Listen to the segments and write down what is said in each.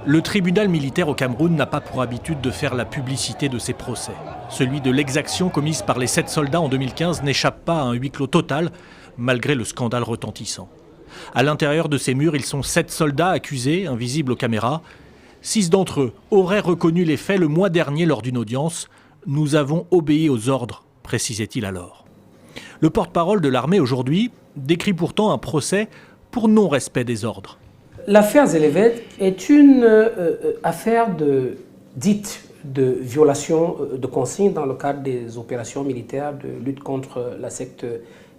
Le tribunal militaire au Cameroun n'a pas pour habitude de faire la publicité de ses procès. Celui de l'exaction commise par les 7 soldats en 2015 n'échappe pas à un huis clos total, malgré le scandale retentissant. À l'intérieur de ces murs, ils sont 7 soldats accusés, invisibles aux caméras. 6 d'entre eux auraient reconnu les faits le mois dernier lors d'une audience. « Nous avons obéi aux ordres », précisait-il alors. Le porte-parole de l'armée aujourd'hui décrit pourtant un procès pour non-respect des ordres. L'affaire Zelevet est une affaire dite de violation de consignes dans le cadre des opérations militaires de lutte contre la secte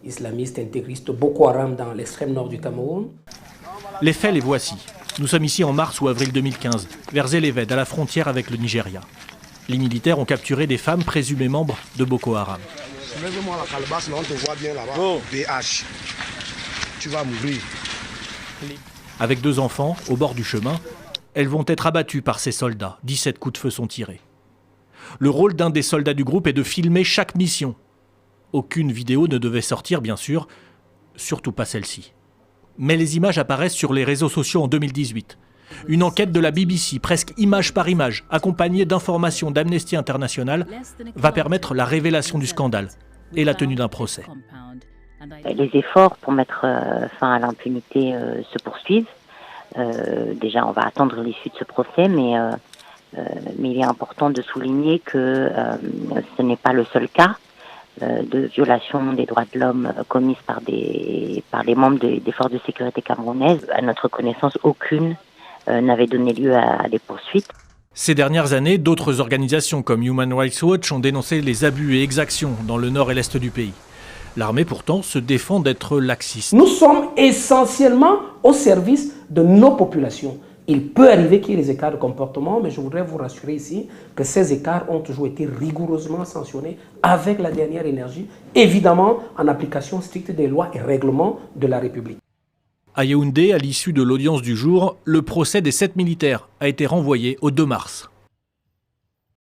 islamiste intégriste Boko Haram dans l'extrême nord du Cameroun. Les faits, les voici. Nous sommes ici en mars ou avril 2015, vers Zelevet, à la frontière avec le Nigeria. Les militaires ont capturé des femmes présumées membres de Boko Haram. Lève-moi la calebasse, là, on te voit bien là-bas. Oh. BH. Tu vas mourir. Avec 2 enfants, au bord du chemin, elles vont être abattues par ces soldats. 17 coups de feu sont tirés. Le rôle d'un des soldats du groupe est de filmer chaque mission. Aucune vidéo ne devait sortir, bien sûr, surtout pas celle-ci. Mais les images apparaissent sur les réseaux sociaux en 2018. Une enquête de la BBC, presque image par image, accompagnée d'informations d'Amnesty International, va permettre la révélation du scandale et la tenue d'un procès. Les efforts pour mettre fin à l'impunité se poursuivent. Déjà, on va attendre l'issue de ce procès, mais il est important de souligner que ce n'est pas le seul cas de violation des droits de l'homme commises par les membres des forces de sécurité camerounaises. À notre connaissance, aucune n'avait donné lieu à des poursuites. Ces dernières années, d'autres organisations comme Human Rights Watch ont dénoncé les abus et exactions dans le nord et l'est du pays. L'armée, pourtant, se défend d'être laxiste. Nous sommes essentiellement au service de nos populations. Il peut arriver qu'il y ait des écarts de comportement, mais je voudrais vous rassurer ici que ces écarts ont toujours été rigoureusement sanctionnés avec la dernière énergie, évidemment en application stricte des lois et règlements de la République. À Yaoundé, à l'issue de l'audience du jour, le procès des 7 militaires a été renvoyé au 2 mars.